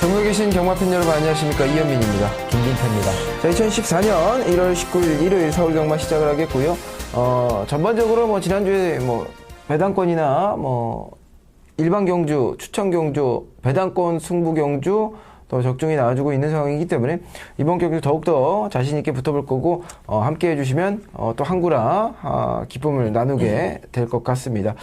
전국에 계신 경마팬 여러분 안녕하십니까, 이현민입니다. 김진태입니다. 자, 2014년 1월 19일 일요일 서울 경마 시작을 하겠고요. 전반적으로 지난주에 배당권이나 일반 경주, 추천 경주, 배당권 승부 경주 더 적중이 나와주고 있는 상황이기 때문에 이번 경기 더욱더 자신있게 붙어볼 거고, 함께 해주시면 또 한구라 기쁨을 나누게 될 것 같습니다.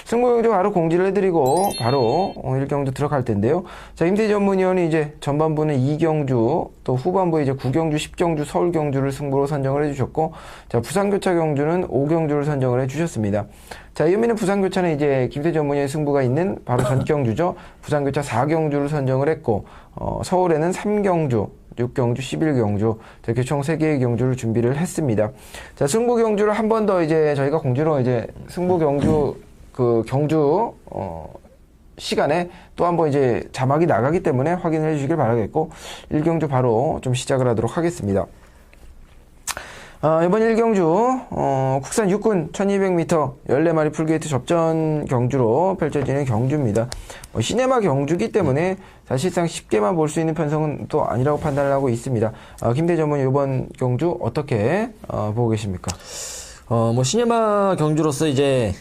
승부 경주 바로 공지를 해드리고 바로 1경주 들어갈 텐데요. 자, 임태희 전문위원이 이제 전반부는 2경주, 또 후반부에 이제 9경주, 10경주, 서울 경주를 승부로 선정을 해주셨고, 자, 부산교차 경주는 5경주를 선정을 해주셨습니다. 자, 이현민은 부산교차는 이제 김태희 전문위원의 승부가 있는 바로 전경주죠. 부산교차 4경주를 선정을 했고, 서울에는 3경주, 6경주, 11경주, 이렇게 총 3개의 경주를 준비를 했습니다. 자, 승부 경주를 한 번 더 이제 저희가 공지로 이제 승부 경주, 경주, 시간에 또 한 번 이제 자막이 나가기 때문에 확인을 해주시길 바라겠고, 1경주 바로 좀 시작을 하도록 하겠습니다. 이번 1경주, 국산 육군 1200m 14마리 풀게이트 접전 경주로 펼쳐지는 경주입니다. 시네마 경주기 때문에 사실상 쉽게만 볼 수 있는 편성은 또 아니라고 판단을 하고 있습니다. 김대희 전문의 이번 경주 어떻게 보고 계십니까? 시네마 경주로서 이제,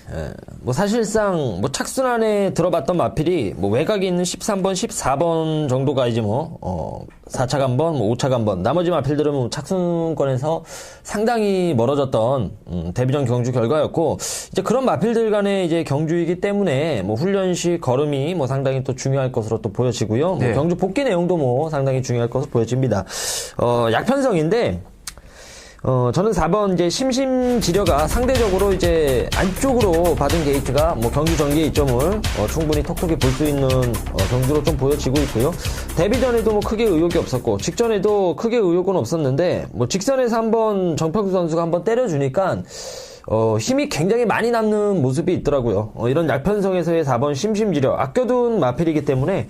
사실상, 착순안에 들어봤던 마필이, 외곽에 있는 13번, 14번 정도가 이제 4차 간번, 5차 간번, 나머지 마필들은 착순권에서 상당히 멀어졌던, 데뷔전 경주 결과였고, 이제 그런 마필들 간의 이제 경주이기 때문에, 훈련식 걸음이 상당히 또 중요할 것으로 또 보여지고요. 네. 경주 복귀 내용도 상당히 중요할 것으로 보여집니다. 약편성인데, 저는 4번 이제 심심지려가 상대적으로 이제 안쪽으로 받은 게이트가 경주 전개의 이점을 충분히 톡톡히 볼 수 있는 경주로 좀 보여지고 있고요. 데뷔 전에도 크게 의욕이 없었고 직전에도 크게 의욕은 없었는데 직선에서 한번 정평수 선수가 한번 때려주니까 힘이 굉장히 많이 남는 모습이 있더라고요. 이런 약편성에서의 4번 심심지려 아껴둔 마필이기 때문에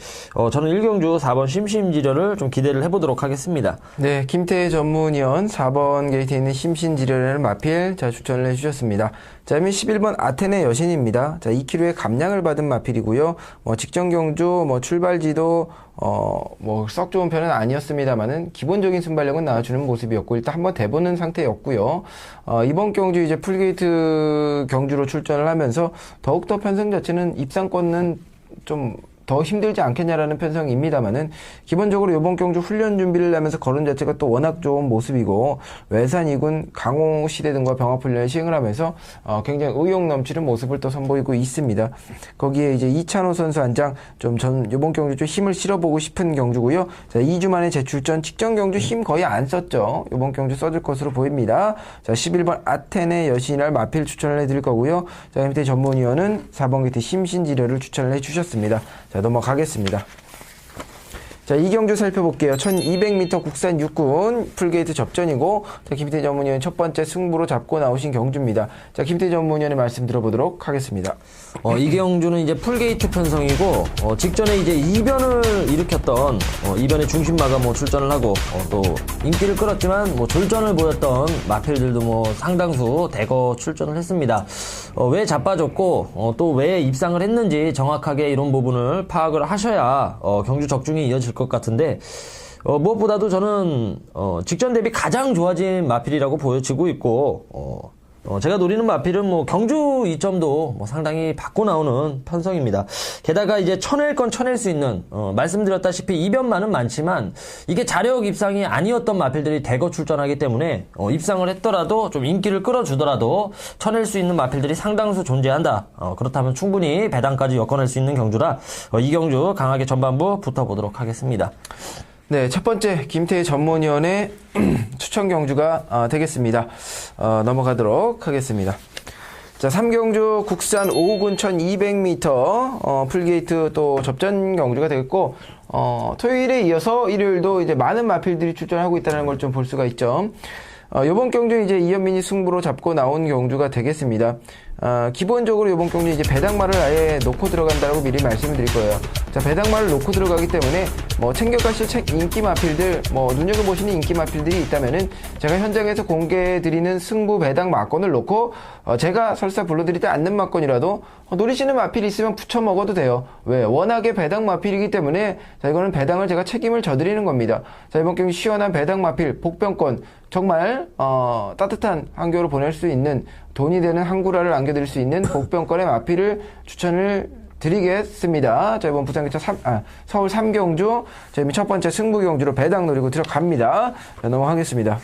저는 1경주 4번 심심지려를 좀 기대를 해보도록 하겠습니다. 네, 김태희 전문위원 4번 게이트에 있는 심심지려라는 마필 추천을 해주셨습니다. 자, 11번 아테네 여신입니다. 자, 2kg의 감량을 받은 마필이고요. 직전 경주 출발지도 썩 좋은 편은 아니었습니다만은 기본적인 순발력은 나와주는 모습이었고, 일단 한번 대보는 상태였고요. 이번 경주 이제 풀게이트 경주로 출전을 하면서 더욱더 편성 자체는 입상권은 좀 더 힘들지 않겠냐라는 편성입니다만은, 기본적으로 이번 경주 훈련 준비를 하면서 걸음 자체가 또 워낙 좋은 모습이고, 외산 2군 강호 시대 등과 병합 훈련을 시행을 하면서 굉장히 의욕 넘치는 모습을 또 선보이고 있습니다. 거기에 이제 이찬호 선수 한 장 이번 경주 좀 힘을 실어보고 싶은 경주고요. 자, 2주 만에 재출전, 직전 경주 힘 거의 안 썼죠. 이번 경주 써줄 것으로 보입니다. 자, 11번 아테네 여신이날 마필 추천을 해드릴 거고요. 자, 김태 전문위원은 4번 게이트 심신지려를 추천을 해주셨습니다. 자, 넘어가겠습니다. 자, 이 경주 살펴볼게요. 1200m 국산 육군 풀게이트 접전이고, 자, 김태 전문위원 첫 번째 승부로 잡고 나오신 경주입니다. 자, 김태 전문위원의 말씀 들어보도록 하겠습니다. 이 경주는 이제 풀게이트 편성이고, 직전에 이제 이변을 일으켰던, 이변의 중심마가 출전을 하고, 또 인기를 끌었지만, 졸전을 보였던 마필들도 상당수 대거 출전을 했습니다. 왜 자빠졌고, 또 왜 입상을 했는지 정확하게 이런 부분을 파악을 하셔야, 경주 적중이 이어질 것 같은데, 무엇보다도 저는 직전 대비 가장 좋아진 마필이라고 보여지고 있고, 제가 노리는 마필은 경주 2점도 상당히 받고 나오는 편성입니다. 게다가 이제 쳐낼 건 쳐낼 수 있는, 말씀드렸다시피 이변만은 많지만 이게 자력 입상이 아니었던 마필들이 대거 출전하기 때문에 입상을 했더라도 좀 인기를 끌어주더라도 쳐낼 수 있는 마필들이 상당수 존재한다. 그렇다면 충분히 배당까지 엮어낼 수 있는 경주라 이 경주 강하게 전반부 붙어보도록 하겠습니다. 네, 첫 번째 김태희 전문위원의 추천 경주가 되겠습니다. 넘어가도록 하겠습니다. 자, 3경주 국산 5군 1200m 풀게이트 또 접전 경주가 되겠고, 토요일에 이어서 일요일도 이제 많은 마필들이 출전하고 있다는 걸 좀 볼 수가 있죠. 요번 경주 이제 이현민이 승부로 잡고 나온 경주가 되겠습니다. 기본적으로 요번 경주 이제 배당말을 아예 놓고 들어간다고 미리 말씀을 드릴 거예요. 자, 배당말을 놓고 들어가기 때문에 챙겨가실 인기 마필들, 눈여겨보시는 인기 마필들이 있다면은 제가 현장에서 공개해드리는 승부 배당 막권을 놓고 제가 설사 불러드리지 않는 막권이라도 노리시는 마필이 있으면 붙여 먹어도 돼요. 왜? 워낙에 배당 마필이기 때문에 자, 이거는 배당을 제가 책임을 져드리는 겁니다. 자, 이번 경기 시원한 배당 마필 복병권 정말 따뜻한 한겨울을 보낼 수 있는 돈이 되는 한구라를 안겨드릴 수 있는 복병권의 마필을 추천을 드리겠습니다. 자, 이번 부산기차 서울 3경주 저희 첫 번째 승부 경주로 배당 노리고 들어갑니다. 자, 넘어가겠습니다.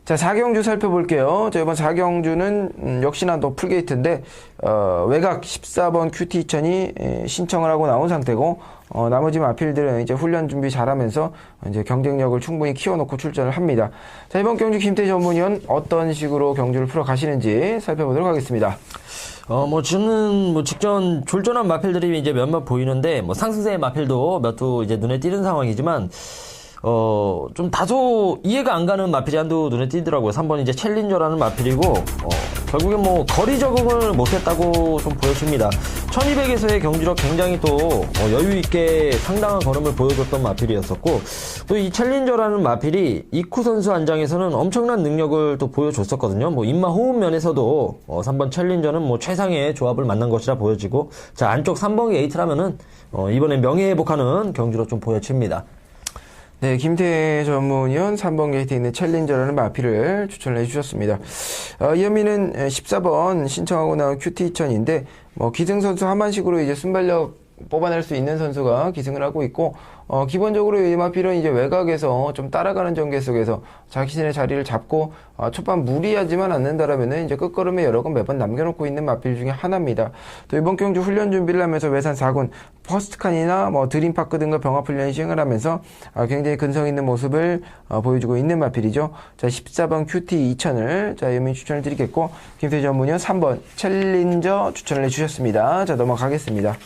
자, 4경주 살펴볼게요. 자, 이번 4경주는 역시나 또 풀게이트인데 외곽 14번 QT2000이 신청을 하고 나온 상태고 나머지 마필들은 이제 훈련 준비 잘하면서 이제 경쟁력을 충분히 키워놓고 출전을 합니다. 자, 이번 경주 김태 전문위원 어떤 식으로 경주를 풀어 가시는지 살펴보도록 하겠습니다. 저는 직전 졸전한 마필들이 이제 몇몇 보이는데, 상승세 마필도 몇 두 이제 눈에 띄는 상황이지만, 좀 다소 이해가 안 가는 마필이 한두 눈에 띄더라고요. 3번 이제 챌린저라는 마필이고, 결국엔 거리 적응을 못했다고 좀 보여집니다. 1200에서의 경주력 굉장히 또, 여유있게 상당한 걸음을 보여줬던 마필이었었고, 또 이 챌린저라는 마필이 이쿠 선수 안장에서는 엄청난 능력을 또 보여줬었거든요. 입마 호흡 면에서도, 3번 챌린저는 최상의 조합을 만난 것이라 보여지고, 자, 안쪽 3번 게이트라면은, 이번에 명예회복하는 경주로 좀 보여집니다. 네, 김태 전문위원 3번 게이트에 있는 챌린저라는 마필을 추천을 해주셨습니다. 이현민은 14번 신청하고 나온 QT2000인데, 기승선수 하만식으로 이제 순발력 뽑아낼 수 있는 선수가 기승을 하고 있고, 기본적으로 이 마필은 이제 외곽에서 좀 따라가는 전개 속에서 자신의 자리를 잡고, 초반 무리하지만 않는다라면은 이제 끝걸음에 여러 건 매번 남겨놓고 있는 마필 중에 하나입니다. 또 이번 경주 훈련 준비를 하면서 외산 4군, 퍼스트칸이나 드림파크 등과 병합훈련 시행을 하면서 굉장히 근성 있는 모습을 보여주고 있는 마필이죠. 자, 14번 QT2000을 자, 연민 추천을 드리겠고, 김태 전문위원 3번 챌린저 추천을 해주셨습니다. 자, 넘어가겠습니다.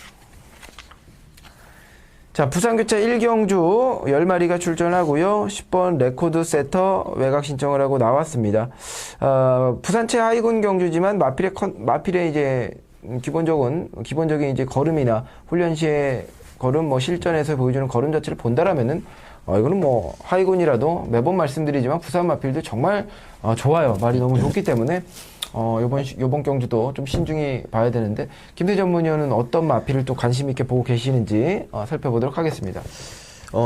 자, 부산교차 1경주 10마리가 출전하고요. 10번 레코드 세터 외곽 신청을 하고 나왔습니다. 부산체 하이군 경주지만 마필의 이제 기본적인 이제 걸음이나 훈련 시에 걸음 실전에서 보여주는 걸음 자체를 본다라면은 이거는 하이군이라도 매번 말씀드리지만 부산 마필도 정말 좋아요. 말이 너무 좋기 때문에 요번 경주도 좀 신중히 봐야 되는데, 김태 전문위원은 어떤 마필을 또 관심 있게 보고 계시는지 살펴보도록 하겠습니다.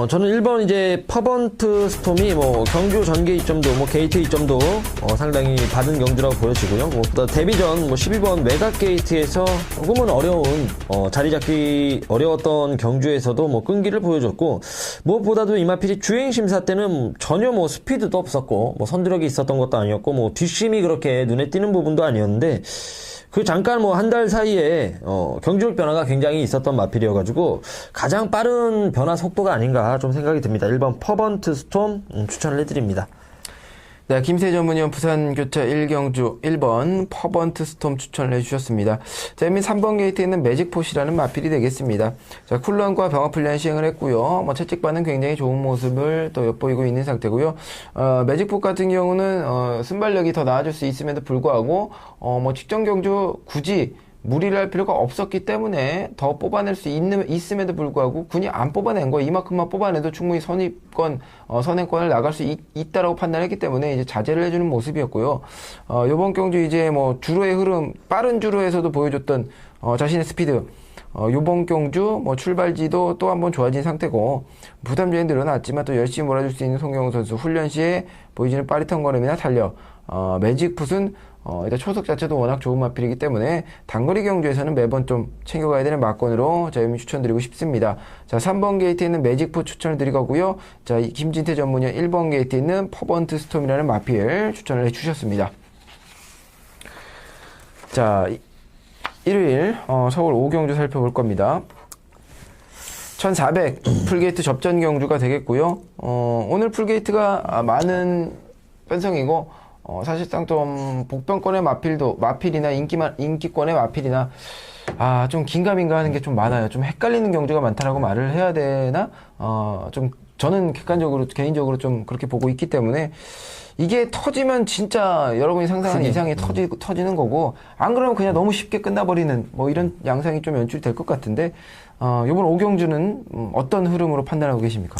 저는 1번 이제 퍼번트 스톰이 경주 전개 이점도 게이트 이점도 상당히 받은 경주라고 보여지고요. 또 데뷔전 12번 외곽 게이트에서 조금은 어려운 자리 잡기 어려웠던 경주에서도 끈기를 보여줬고, 무엇보다도 이 마필이 주행 심사 때는 전혀 스피드도 없었고 선두력이 있었던 것도 아니었고 뒷심이 그렇게 눈에 띄는 부분도 아니었는데, 그 잠깐 한 달 사이에 경주력 변화가 굉장히 있었던 마필이어가지고 가장 빠른 변화 속도가 아닌가 좀 생각이 듭니다. 1번 퍼번트 스톰 추천을 해드립니다. 네, 김태 전문위원 부산교차 1경주 1번 퍼번트 스톰 추천을 해주셨습니다. 자, 3번 게이트에 있는 매직포시라는 마필이 되겠습니다. 자, 쿨런과 병합훈련 시행을 했고요. 채찍반은 굉장히 좋은 모습을 또 엿보이고 있는 상태고요. 매직포 같은 경우는 순발력이 더 나아질 수 있음에도 불구하고 직전 경주 굳이 무리를 할 필요가 없었기 때문에 더 뽑아낼 수 있음에도 불구하고 군이 안 뽑아낸 거, 이만큼만 뽑아내도 충분히 선행권을 나갈 수 있다라고 판단했기 때문에 이제 자제를 해주는 모습이었고요. 요번 경주 이제 주로의 흐름, 빠른 주로에서도 보여줬던 자신의 스피드, 요번 경주 출발지도 또 한번 좋아진 상태고, 부담점이 늘어났지만 또 열심히 몰아줄 수 있는 송경훈 선수, 훈련 시에 보여지는 빠릿한 걸음이나 달력, 매직풋은 일단 초속 자체도 워낙 좋은 마필이기 때문에 단거리 경주에서는 매번 좀 챙겨가야 되는 마건으로 저희 추천드리고 싶습니다. 자, 3번 게이트에 있는 매직풋 추천을 드리고요. 자, 김진태 전문위원 1번 게이트에 있는 퍼번트 스톰이라는 마필 추천을 해주셨습니다. 자, 일요일 서울 5경주 살펴볼 겁니다. 1400 풀게이트 접전 경주가 되겠고요. 오늘 풀게이트가 많은 편성이고, 사실상 좀 복병권의 마필이나 인기권의 마필이나 좀 긴가민가 하는 게 좀 많아요. 좀 헷갈리는 경주가 많다라고 말을 해야 되나? 좀 저는 개인적으로 좀 그렇게 보고 있기 때문에 이게 터지면 진짜 여러분이 상상하는 이상이 터지는 거고, 안 그러면 그냥 너무 쉽게 끝나버리는 뭐 이런 양상이 좀 연출될 것 같은데, 이번 오경주는 어떤 흐름으로 판단하고 계십니까?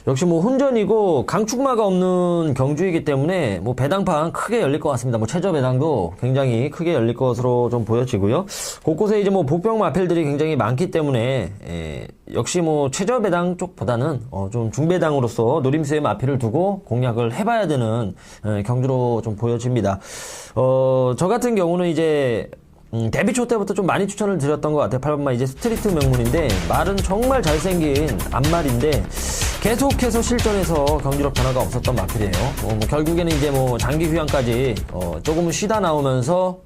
역시 뭐 혼전이고 강축마가 없는 경주이기 때문에 뭐 배당판 크게 열릴 것 같습니다. 뭐 최저 배당도 굉장히 크게 열릴 것으로 좀 보여지고요. 곳곳에 이제 뭐 복병 마필들이 굉장히 많기 때문에 역시 뭐 최저 배당 쪽보다는 좀 중배당으로서 노림수의 마필을 두고 공략을 해봐야 되는 경주로 좀 보여집니다. 저 같은 경우는 이제 데뷔 초 때부터 좀 많이 추천을 드렸던 것 같아요. 8번마 이제 스트리트 명문인데 말은 정말 잘생긴 앞말인데 계속해서 실전에서 경기력 변화가 없었던 마필이에요. 뭐 결국에는 이제 뭐 장기 휴양까지 조금은 쉬다 나오면서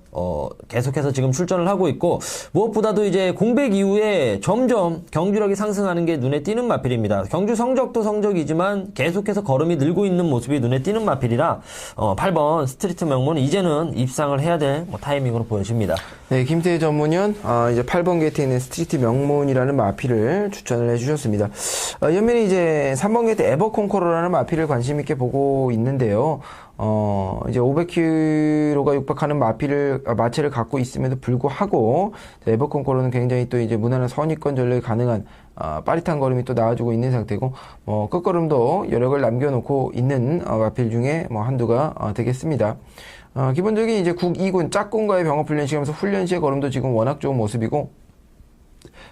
계속해서 지금 출전을 하고 있고 무엇보다도 이제 공백 이후에 점점 경주력이 상승하는 게 눈에 띄는 마필입니다. 경주 성적도 성적이지만 계속해서 걸음이 늘고 있는 모습이 눈에 띄는 마필이라 8번 스트리트 명문 이제는 입상을 해야 될 타이밍으로 보여집니다. 네, 김태희 전문위원 이제 8번 게이트에 있는 스트리트 명문이라는 마필을 추천을 해주셨습니다. 연민이 이제 3번 게이트 에버콘코러라는 마필을 관심 있게 보고 있는데요. 이제 500kg가 육박하는 마체를 갖고 있음에도 불구하고, 에버콘코러는 굉장히 또 이제 무난한 선입권 전력이 가능한, 빠릿한 걸음이 또 나와주고 있는 상태고, 끝걸음도 여력을 남겨놓고 있는, 마필 중에 한두가, 되겠습니다. 기본적인 이제 국 2군 짝꿍과의 병업 훈련 시간에서 훈련 시의 걸음도 지금 워낙 좋은 모습이고,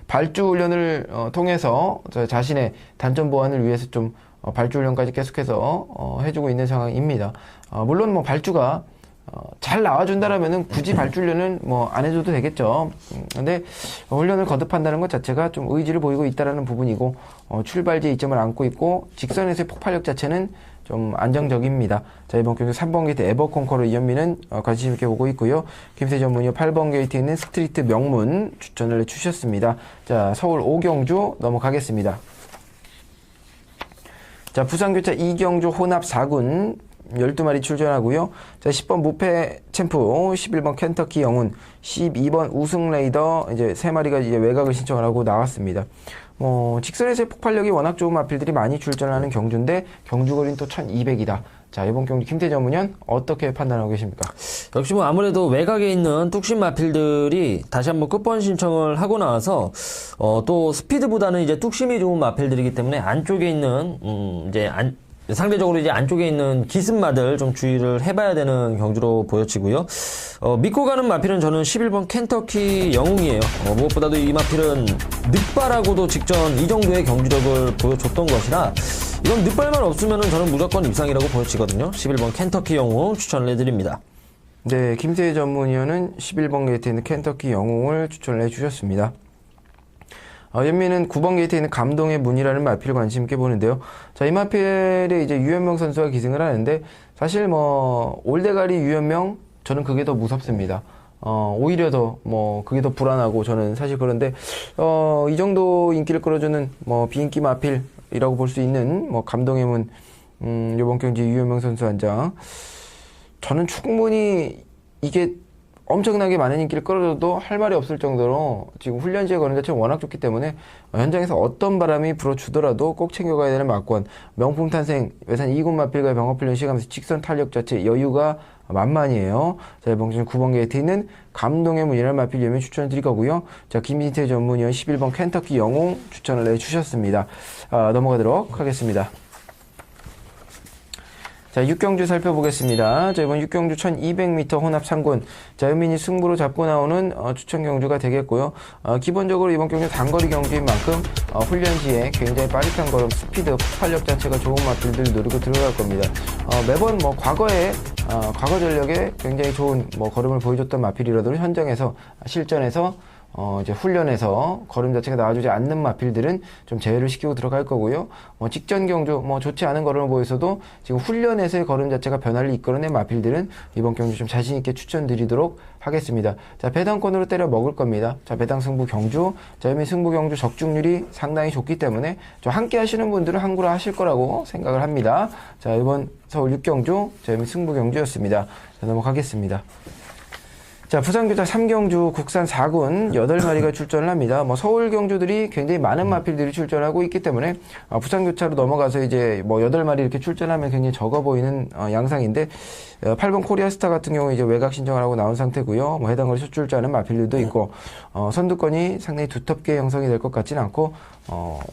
발주 훈련을 통해서 자신의 단점 보완을 위해서 좀 발주 훈련까지 계속해서 해주고 있는 상황입니다. 물론 뭐 발주가 잘 나와준다라면은 굳이 발주 훈련은 안 해줘도 되겠죠. 근데 훈련을 거듭한다는 것 자체가 좀 의지를 보이고 있다라는 부분이고, 출발지에 이점을 안고 있고 직선에서의 폭발력 자체는 좀 안정적입니다. 자, 이번 경기 3번 게이트 에버콘커러 이현민은 관심 있게 보고 있고요. 김세 전문의 8번 게이트에 있는 스트리트 명문 추천을 해주셨습니다. 자, 서울 오경주 넘어가겠습니다. 자, 부산교차 이경주 혼합 4군 12마리 출전하고요. 자, 10번 무패 챔프, 11번 켄터키 영훈, 12번 우승 레이더 이제 3마리가 이제 외곽을 신청을 하고 나왔습니다. 직선에서의 폭발력이 워낙 좋은 마필들이 많이 출전하는 경주인데 경주거리는 또 1200이다. 자, 이번 경주 김태 전문위원 어떻게 판단하고 계십니까? 역시 뭐 아무래도 외곽에 있는 뚝심 마필들이 다시 한번 끝번 신청을 하고 나와서 또 스피드보다는 이제 뚝심이 좋은 마필들이기 때문에 안쪽에 있는 상대적으로 이제 안쪽에 있는 기습마들 좀 주의를 해봐야 되는 경주로 보여지고요. 믿고 가는 마필은 저는 11번 켄터키 영웅이에요. 무엇보다도 이 마필은 늑발하고도 직전 이 정도의 경주력을 보여줬던 것이라 이건 늑발만 없으면 저는 무조건 입상이라고 보여지거든요. 11번 켄터키 영웅 추천을 해드립니다. 네, 김태희 전문위원은 11번 게이트에 있는 켄터키 영웅을 추천을 해주셨습니다. 연민은 9번 게이트에 있는 감동의 문이라는 마필을 관심 있게 보는데요. 자, 이 마필에 이제 유현명 선수가 기승을 하는데, 사실 올대가리 유현명, 저는 그게 더 무섭습니다. 오히려 더, 그게 더 불안하고, 저는 사실 그런데, 이 정도 인기를 끌어주는, 비인기 마필이라고 볼 수 있는, 감동의 문, 요번 경기 유현명 선수 한 장. 저는 충분히 이게 엄청나게 많은 인기를 끌어줘도 할 말이 없을 정도로 지금 훈련시의 거는 자체가 워낙 좋기 때문에 현장에서 어떤 바람이 불어주더라도 꼭 챙겨가야 되는 마권, 명품 탄생 외산 2군 마필과의 병업훈련 시간에서 직선 탄력 자체 여유가 만만이에요. 자, 이번 중 9번 게이트에 있는 감동의 문이라는 마필 예매 추천을 드릴 거고요. 자, 김진태 전문위원 11번 켄터키 영웅 추천을 해주셨습니다. 넘어가도록 하겠습니다. 자, 6경주 살펴보겠습니다. 자, 이번 6경주 1200m 혼합 3군. 자, 현민이 승부로 잡고 나오는 추천 경주가 되겠고요. 기본적으로 이번 경주 단거리 경주인 만큼 훈련 시에 굉장히 빠릿한 걸음, 스피드, 폭발력 자체가 좋은 마필들 노리고 들어갈 겁니다. 매번 과거에 과거 전력에 굉장히 좋은 걸음을 보여줬던 마필이라도 현장에서 실전에서 이제 훈련에서 걸음 자체가 나와주지 않는 마필들은 좀 제외를 시키고 들어갈 거고요. 직전 경주, 좋지 않은 걸음을 보여서도 지금 훈련에서의 걸음 자체가 변화를 이끌어낸 마필들은 이번 경주 좀 자신있게 추천드리도록 하겠습니다. 자, 배당권으로 때려 먹을 겁니다. 자, 배당 승부 경주. 자, 이미 승부 경주 적중률이 상당히 좋기 때문에 좀 함께 하시는 분들은 항구라 하실 거라고 생각을 합니다. 자, 이번 서울 6경주, 자, 이미 승부 경주였습니다. 자, 넘어가겠습니다. 자, 부산교차 3경주 국산 4군 8마리가 출전을 합니다. 뭐 서울 경주들이 굉장히 많은 마필들이 출전하고 있기 때문에 부산교차로 넘어가서 이제 뭐 8마리 이렇게 출전하면 굉장히 적어 보이는 양상인데 8번 코리아스타 같은 경우 이제 외곽 신청을 하고 나온 상태고요. 뭐 해당 거리 첫 출전하는 마필들도 있고 선두권이 상당히 두텁게 형성이 될 것 같지는 않고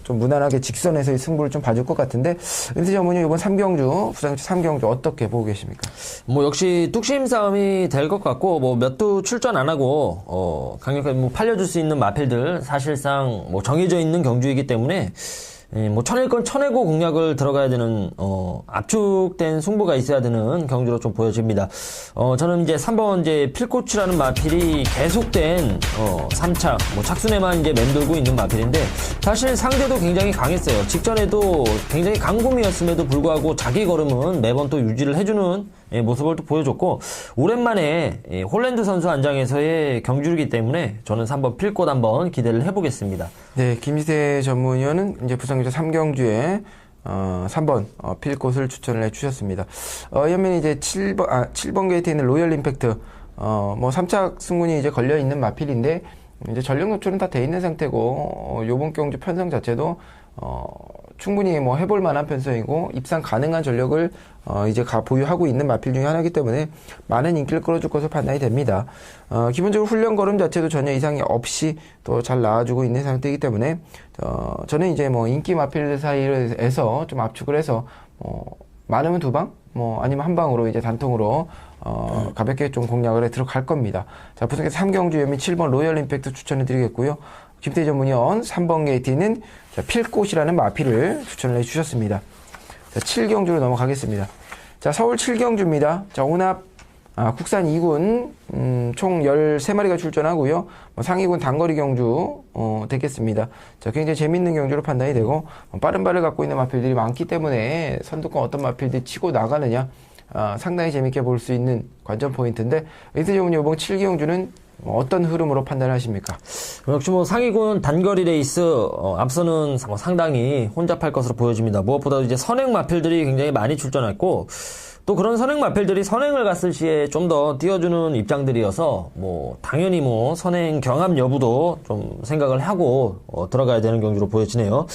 좀 무난하게 직선에서의 승부를 좀 봐줄 것 같은데 은퇴 전문이 이번 3경주 부산교차 3경주 어떻게 보고 계십니까? 뭐 역시 뚝심 싸움이 될 것 같고 뭐 몇 두 출전 안 하고 강력하게 뭐 팔려줄 수 있는 마필들 사실상 뭐 정해져 있는 경주이기 때문에 뭐 쳐낼 건 쳐내고 공략을 들어가야 되는 압축된 승부가 있어야 되는 경주로 좀 보여집니다. 저는 이제 3번 이제 필코치라는 마필이 계속된 3차 뭐 착순에만 이제 맴돌고 있는 마필인데 사실 상대도 굉장히 강했어요. 직전에도 굉장히 강금이었음에도 불구하고 자기 걸음은 매번 또 유지를 해주는 모습을 또 보여줬고 오랜만에 홀랜드 선수 안장에서의 경주이기 때문에 저는 3번 필꽃 한번 기대를 해보겠습니다. 네, 김희태 전문위원은 이제 부산교차 3경주에 3번 필꽃을 추천을 해주셨습니다. 이 반면에 이제 7번 게이트에 있는 로열 임팩트 뭐 3차 승군이 이제 걸려 있는 마필인데 이제 전력 노출은 다 돼 있는 상태고 요번 경주 편성 자체도 충분히 뭐 해볼 만한 편성이고 입상 가능한 전력을 이제 보유하고 있는 마필 중에 하나이기 때문에 많은 인기를 끌어줄 것으로 판단이 됩니다. 기본적으로 훈련 걸음 자체도 전혀 이상이 없이 또 잘 나와주고 있는 상태이기 때문에 저는 이제 뭐 인기 마필 사이에서 좀 압축을 해서 많으면 2방 뭐 아니면 한 방으로 이제 단통으로 가볍게 좀 공략을 해 들어갈 겁니다. 자, 부산교차 3경주 연미 7번 로열 임팩트 추천해 드리겠고요. 김태희 전문위원 3번 게이트는 필꽃이라는 마필을 추천을 해주셨습니다. 자, 7경주로 넘어가겠습니다. 자, 서울 7경주입니다. 자, 혼합 국산 2군 총 13마리가 출전하고요. 상위군 단거리 경주 되겠습니다. 자, 굉장히 재밌는 경주로 판단이 되고 빠른 발을 갖고 있는 마필들이 많기 때문에 선두권 어떤 마필들이 치고 나가느냐 상당히 재밌게 볼 수 있는 관전 포인트인데 이번 7경주는 어떤 흐름으로 판단하십니까? 역시 뭐 상위군 단거리 레이스 앞서는 뭐 상당히 혼잡할 것으로 보여집니다. 무엇보다도 이제 선행 마필들이 굉장히 많이 출전했고 또 그런 선행 마필들이 선행을 갔을 시에 좀 더 띄워주는 입장들이어서 뭐 당연히 뭐 선행 경합 여부도 좀 생각을 하고 들어가야 되는 경주로 보여지네요.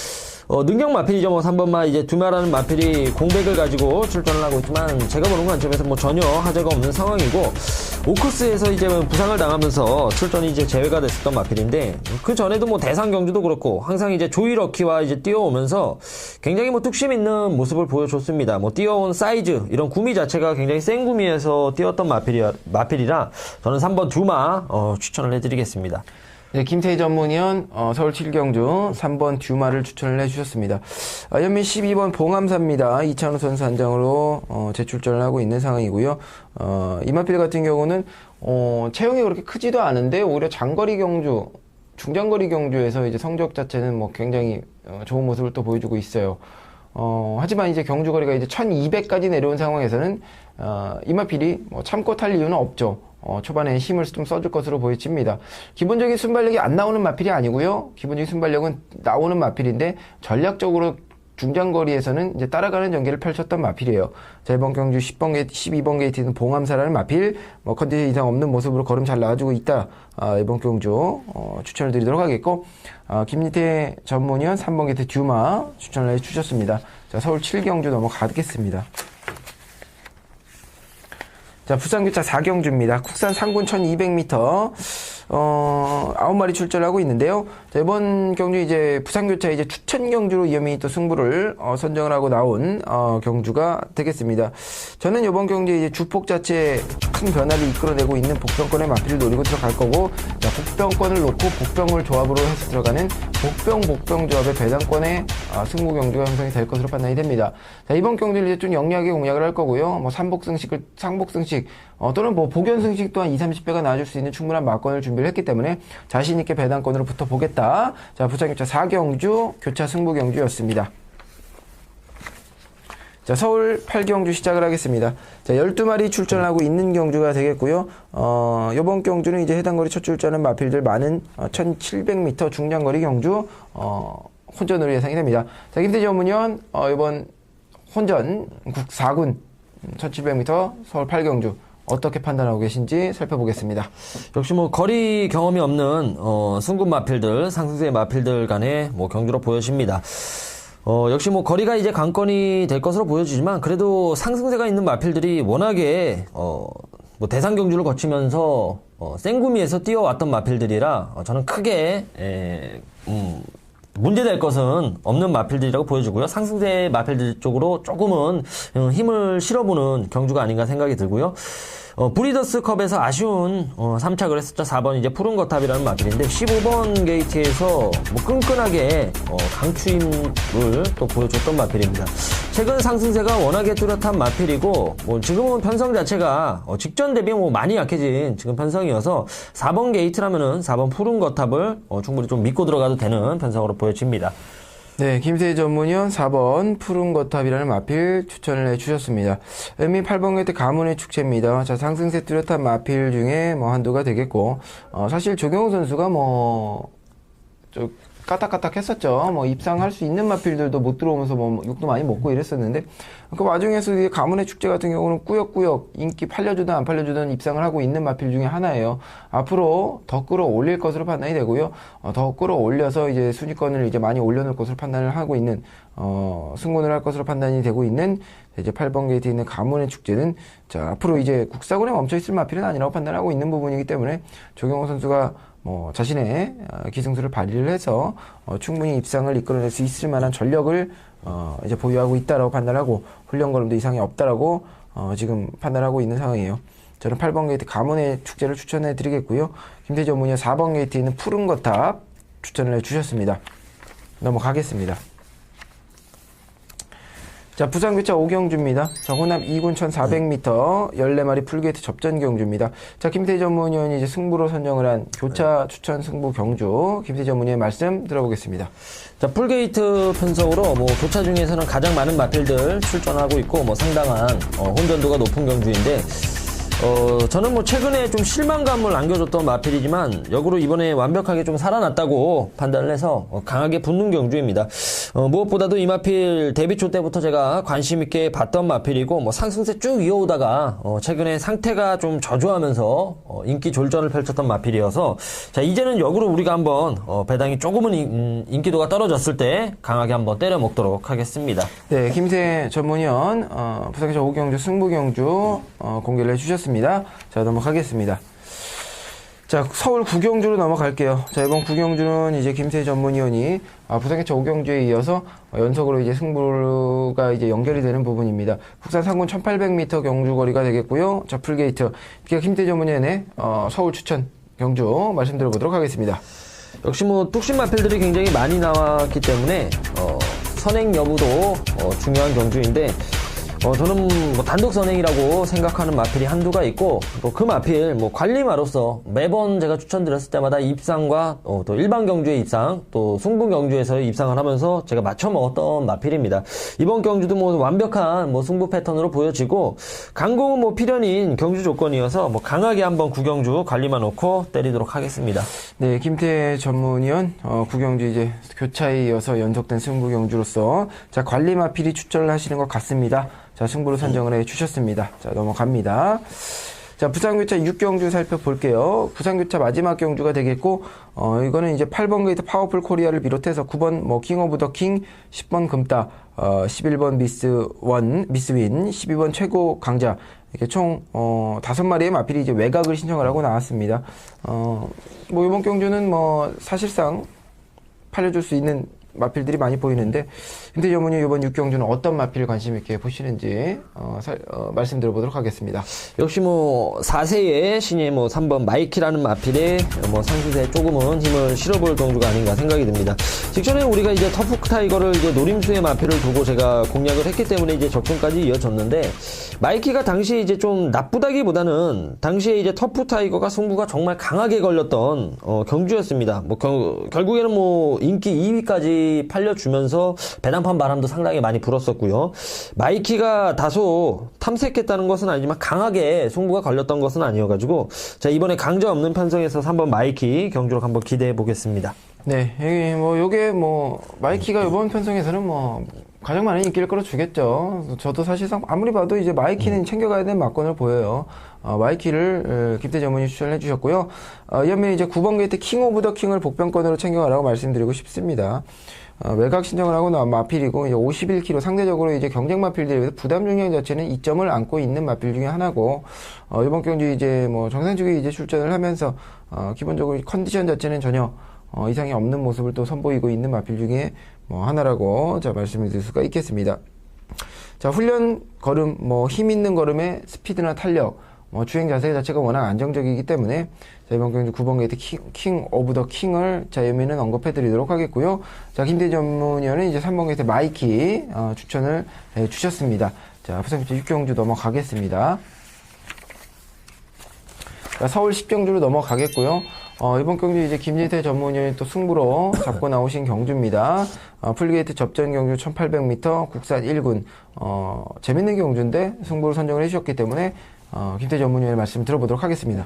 능력 마필이죠. 뭐 3번마 이제 두마라는 마필이 공백을 가지고 출전을 하고 있지만 제가 보는 관점에서 뭐 전혀 하자가 없는 상황이고 오크스에서 이제 부상을 당하면서 출전이 이제 제외가 됐었던 마필인데 그 전에도 뭐 대상 경주도 그렇고 항상 이제 조이 럭키와 이제 뛰어오면서 굉장히 뭐 뚝심 있는 모습을 보여줬습니다. 뭐 뛰어온 사이즈 이런 구미 자체가 굉장히 센 구미에서 뛰었던 마필이라 저는 3번 두마 추천을 해드리겠습니다. 네, 김태희 전문위원 서울 7경주 3번 듀마를 추천을 해주셨습니다. 연민 12번 봉암사입니다. 이찬우 선수 한장으로 재출전을 하고 있는 상황이고요. 이마필 같은 경우는 체형이 그렇게 크지도 않은데 오히려 장거리 경주, 중장거리 경주에서 이제 성적 자체는 뭐 굉장히 좋은 모습을 또 보여주고 있어요. 하지만 이제 경주거리가 이제 1200까지 내려온 상황에서는 이마필이 뭐 참고 탈 이유는 없죠. 초반에 힘을 좀 써줄 것으로 보여집니다. 기본적인 순발력이 안 나오는 마필이 아니고요. 기본적인 순발력은 나오는 마필인데 전략적으로 중장거리에서는 이제 따라가는 전개를 펼쳤던 마필이에요. 자, 이번 경주 10번 게이트, 12번 게이트는 봉암사라는 마필, 뭐 컨디션 이상 없는 모습으로 걸음 잘 나와주고 있다. 이번 경주 추천을 드리도록 하겠고, 김리태 전문위원 3번 게이트 듀마 추천을 해주셨습니다. 자, 서울 7경주 넘어가겠습니다. 자, 부산교차 4경주입니다. 국산 상군 1200m, 9마리 출전하고 있는데요. 자, 이번 경주 이제 부산교차 이제 추천 경주로 이어미 또 승부를, 선정을 하고 나온, 경주가 되겠습니다. 저는 이번 경주에 이제 주폭 자체에 큰 변화를 이끌어내고 있는 복병권의 마필을 노리고 들어갈 거고, 자, 복병권을 놓고 복병을 조합으로 해서 들어가는 복병 조합의 배당권의, 승부 경주가 형성이 될 것으로 판단이 됩니다. 자, 이번 경주를 이제 좀 영리하게 공략을 할 거고요. 뭐, 상복승식, 또는 뭐, 복연승식 또한 20, 30배가 나와줄 수 있는 충분한 막권을 준비를 했기 때문에 자신있게 배당권으로 붙어보겠다. 자, 부산교차 4경주, 교차 승부 경주였습니다. 자, 서울 8경주 시작을 하겠습니다. 자, 12마리 출전을 하고 있는 경주가 되겠고요. 요번 경주는 이제 해당 거리 첫 출전은 마필들 많은 1700m 중장거리 경주, 혼전으로 예상이 됩니다. 자, 김태지 전문위원, 요번 혼전 국 4군 1700m 서울 8경주 어떻게 판단하고 계신지 살펴보겠습니다. 역시 뭐 거리 경험이 없는 순금 마필들, 상승세 마필들 간의 뭐 경주로 보여집니다. 역시 뭐 거리가 이제 관건이 될 것으로 보여지지만 그래도 상승세가 있는 마필들이 워낙에 뭐 대상 경주를 거치면서 생구미에서 뛰어왔던 마필들이라 저는 크게 문제될 것은 없는 마필들이라고 보여지고요. 상승세 마필들 쪽으로 조금은 힘을 실어보는 경주가 아닌가 생각이 들고요. 브리더스컵에서 아쉬운 3착을 했었죠. 4번 이제 푸른 거탑이라는 마필인데 15번 게이트에서 뭐 끈끈하게 강추임을 또 보여줬던 마필입니다. 최근 상승세가 워낙에 뚜렷한 마필이고 뭐 지금은 편성 자체가 직전 대비 뭐 많이 약해진 지금 편성이어서 4번 게이트라면은 4번 푸른 거탑을 충분히 좀 믿고 들어가도 되는 편성으로 보여집니다. 네, 김세희 전문위원 4번 푸른 거탑이라는 마필 추천을 해주셨습니다. 의미 8번 게이트 가문의 축제입니다. 자, 상승세 뚜렷한 마필 중에 뭐 한두가 되겠고, 사실 조경호 선수가 까딱까딱 했었죠. 뭐 입상할 수 있는 마필들도 못 들어오면서 뭐 욕도 많이 먹고 이랬었는데, 그 와중에서 이 가문의 축제 같은 경우는 꾸역꾸역 인기 팔려주든 안 팔려주든 입상을 하고 있는 마필 중에 하나예요. 앞으로 더 끌어올릴 것으로 판단이 되고요. 더 끌어올려서 이제 순위권을 이제 많이 올려놓을 것으로 판단을 하고 있는, 승군을 할 것으로 판단이 되고 있는 이제 8번 게이트에 있는 가문의 축제는 자, 앞으로 이제 국사군에 멈춰있을 마필은 아니라고 판단하고 있는 부분이기 때문에 조경호 선수가 뭐 자신의 기승수를 발휘를 해서 충분히 입상을 이끌어낼 수 있을 만한 전력을 이제 보유하고 있다라고 판단하고 훈련 걸음도 이상이 없다라고 지금 판단하고 있는 상황이에요. 저는 8번 게이트 가문의 축제를 추천해 드리겠고요. 김태희 전문의 4번 게이트에 있는 푸른 거탑 추천을 해 주셨습니다. 넘어가겠습니다. 자, 부산교차 5경주입니다. 자, 호남 2군 1400m 14마리 풀게이트 접전 경주입니다. 자, 김태희 전문위원이 이제 승부로 선정을 한 교차 추천 승부 경주. 김태희 전문위원의 말씀 들어보겠습니다. 자, 풀게이트 편성으로 뭐 교차 중에서는 가장 많은 마필들 출전하고 있고 뭐 상당한 혼전도가 높은 경주인데 저는 뭐 최근에 좀 실망감을 안겨줬던 마필이지만 역으로 이번에 완벽하게 좀 살아났다고 판단을 해서 강하게 붙는 경주입니다. 무엇보다도 이 마필 데뷔 초 때부터 제가 관심 있게 봤던 마필이고 뭐 상승세 쭉 이어오다가 최근에 상태가 좀 저조하면서 인기 졸전을 펼쳤던 마필이어서 자, 이제는 역으로 우리가 한번 배당이 조금은 인기도가 떨어졌을 때 강하게 한번 때려 먹도록 하겠습니다. 네, 김태 전문위원 부산교차 5경주 승부 경주 공개를 해주셨습니다. 자, 넘어가겠습니다. 자, 서울 9경주로 넘어갈게요. 자, 이번 9경주는 이제 김세희 전문위원이 부산교차 5경주에 이어서 연속으로 이제 승부가 이제 연결이 되는 부분입니다. 국산 상군 1800m 경주 거리가 되겠고요. 자, 풀게이트. 김세희 전문위원의 서울 추천 경주 말씀 들어보도록 하겠습니다. 역시 뭐 뚝심 마필들이 굉장히 많이 나왔기 때문에 선행 여부도 중요한 경주인데 저는 뭐 단독 선행이라고 생각하는 마필이 한두가 있고 또 그 마필 뭐 관리마로서 매번 제가 추천드렸을 때마다 입상과 또 일반 경주의 입상 또 승부 경주에서의 입상을 하면서 제가 맞춰 먹었던 마필입니다. 이번 경주도 뭐 완벽한 뭐 승부 패턴으로 보여지고 강공은 뭐 필연인 경주 조건이어서 뭐 강하게 한번 구경주 관리만 놓고 때리도록 하겠습니다. 네, 김태 전문위원 구경주 이제 교차에 이어서 연속된 승부 경주로서 자, 관리 마필이 추천을 하시는 것 같습니다. 자, 승부로 선정을 해 주셨습니다. 자, 넘어갑니다. 자, 부산교차 6경주 살펴볼게요. 부산교차 마지막 경주가 되겠고, 이거는 이제 8번 게이트 파워풀 코리아를 비롯해서 9번 뭐 킹 오브 더 킹, 10번 금따, 11번 미스윈, 12번 최고 강자, 이렇게 총, 5마리의 마필이 이제 외곽을 신청을 하고 나왔습니다. 뭐 이번 경주는 뭐 사실상 팔려줄 수 있는 마필들이 많이 보이는데 김태 전문위 이번 6경주는 어떤 마필 관심 있게 보시는지 말씀 들어보도록 하겠습니다. 역시 뭐 4세의 신예 뭐 3번 마이키라는 마필에 뭐 상승세에 조금은 힘을 실어볼 경주가 아닌가 생각이 듭니다. 직전에 우리가 이제 터프 타이거를 이제 노림수의 마필을 두고 제가 공략을 했기 때문에 이제 적중까지 이어졌는데 마이키가 당시 이제 좀 나쁘다기보다는 당시에 이제 터프 타이거가 승부가 정말 강하게 걸렸던 경주였습니다. 뭐 결국에는 뭐 인기 2위까지 팔려주면서 배당판 바람도 상당히 많이 불었었고요. 마이키가 다소 탐색했다는 것은 아니지만 강하게 승부가 걸렸던 것은 아니어가지고 자, 이번에 강자 없는 편성에서 한번 마이키 경주로 한번 기대해 보겠습니다. 네, 여기 뭐 요게 뭐 마이키가 이번 편성에서는 뭐 가장 많은 인기를 끌어주겠죠. 저도 사실상 아무리 봐도 이제 마이키는 챙겨가야 되는 막건을 보여요. 마이키를 김태 전문이 추천을 해주셨고요. 이현민이 이제 9번 게이트 킹 오브 더 킹을 복병권으로 챙겨가라고 말씀드리고 싶습니다. 외곽 신청을 하고 나온 마필이고 이제 51kg 상대적으로 이제 경쟁 마필들에 비해서 부담 중량 자체는 2점을 안고 있는 마필 중에 하나고 이번 경주 이제 뭐 정상적인 이제 출전을 하면서 기본적으로 컨디션 자체는 전혀 이상이 없는 모습을 또 선보이고 있는 마필 중에 뭐 하나라고 자 말씀을 드릴 수가 있겠습니다. 자 훈련 걸음 뭐 힘 있는 걸음에 스피드나 탄력 주행 자세 자체가 워낙 안정적이기 때문에 자, 이번 경주 9번 게이트 킹 오브 더 킹을 자 예민은 언급해 드리도록 하겠고요. 자 김대 전문위원은 이제 3번 게이트 마이키 추천을 해 주셨습니다. 자 부산 6경주 넘어가겠습니다. 자, 서울 10경주로 넘어가겠고요. 이번 경주 이제 김진태 전문위원이 또 승부로 잡고 나오신 경주입니다. 풀게이트 접전 경주 1800m 국산 1군. 재밌는 경주인데 승부를 선정을 해주셨기 때문에 김태 전문위원의 말씀 들어보도록 하겠습니다.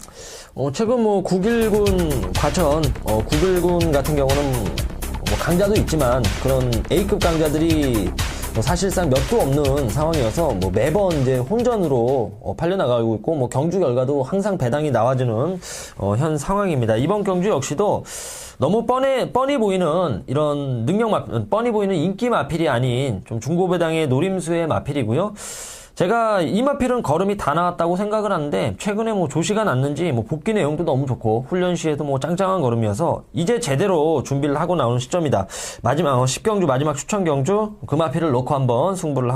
최근 뭐 9일군 과천, 9일군 같은 경우는 뭐 강자도 있지만 그런 A급 강자들이 뭐 사실상 몇도 없는 상황이어서 뭐 매번 이제 혼전으로 팔려나가고 있고 뭐 경주 결과도 항상 배당이 나와주는 현 상황입니다. 이번 경주 역시도 너무 뻔히 보이는 이런 뻔히 보이는 인기 마필이 아닌 좀 중고 배당의 노림수의 마필이고요. 제가 이 마필은 걸음이 다 나왔다고 생각을 하는데 최근에 뭐 조시가 났는지 뭐 복귀 내용도 너무 좋고 훈련 시에도 뭐 짱짱한 걸음이어서 이제 제대로 준비를 하고 나오는 시점이다. 마지막 10경주 마지막 추천 경주 그 마필을 놓고 한번 승부를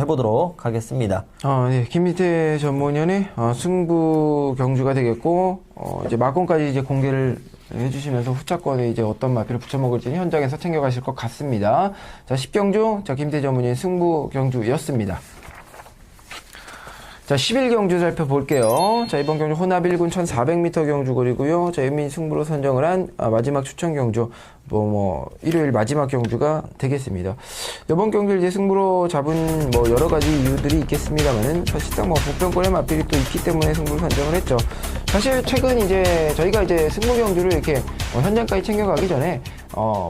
해보도록 하겠습니다. 네. 김민태 전문위원의 승부 경주가 되겠고 이제 막권까지 이제 공개를 해주시면서 후차권에 이제 어떤 마필을 붙여먹을지는 현장에서 챙겨가실 것 같습니다. 자 10경주 자 김태 전문위의 승부 경주였습니다. 자, 11경주 살펴볼게요. 자, 이번 경주 혼합 1군 1400m 경주거리고요. 자, 연민 승부로 선정을 한 마지막 추천 경주, 일요일 마지막 경주가 되겠습니다. 이번 경주를 이제 승부로 잡은 여러 가지 이유들이 있겠습니다만은 사실상 복병권의 마필이 또 있기 때문에 승부를 선정을 했죠. 사실 최근 이제 저희가 이제 승부 경주를 이렇게 현장까지 챙겨가기 전에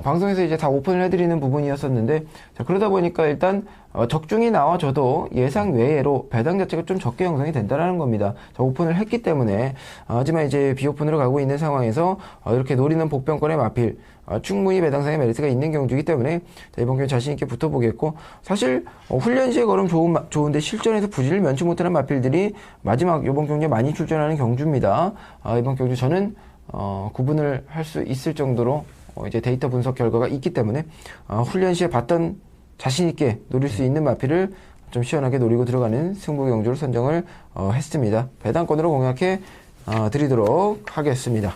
방송에서 이제 다 오픈을 해드리는 부분이었었는데 자, 그러다 보니까 일단 적중이 나와줘도 예상 외로 배당 자체가 좀 적게 형성이 된다라는 겁니다. 자, 오픈을 했기 때문에 하지만 이제 비오픈으로 가고 있는 상황에서 이렇게 노리는 복병권의 마필 충분히 배당상의 메리트가 있는 경주이기 때문에 자, 이번 경주 자신 있게 붙어보겠고 사실 훈련 시에 걸음 좋은데 실전에서 부진을 면치 못하는 마필들이 마지막 이번 경주에 많이 출전하는 경주입니다. 이번 경주 저는 구분을 할 수 있을 정도로 이제 데이터 분석 결과가 있기 때문에 훈련 시에 봤던 자신 있게 노릴 수 있는 마필을 좀 시원하게 노리고 들어가는 승부 경주를 선정을 했습니다. 배당권으로 공략해 드리도록 하겠습니다.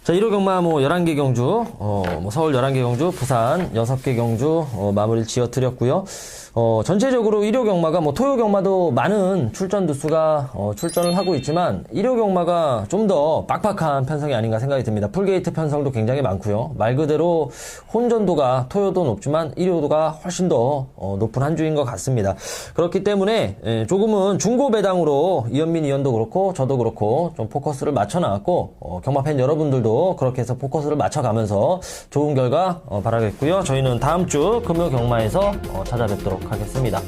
자, 1호 경마 11개 경주, 서울 11개 경주, 부산 6개 경주, 마무리를 지어 드렸고요. 전체적으로 1호 경마가 토요 경마도 많은 출전 두수가 출전을 하고 있지만 1호 경마가 좀 더 빡빡한 편성이 아닌가 생각이 듭니다. 풀게이트 편성도 굉장히 많고요. 말 그대로 혼전도가 토요도 높지만 1호도가 훨씬 더 높은 한 주인 것 같습니다. 그렇기 때문에 조금은 중고 배당으로 이현민 위원도 그렇고 저도 그렇고 좀 포커스를 맞춰 나왔고 경마 팬 여러분들도 그렇게 해서 포커스를 맞춰가면서 좋은 결과 바라겠고요. 저희는 다음 주 금요 경마에서 찾아뵙도록 하겠습니다.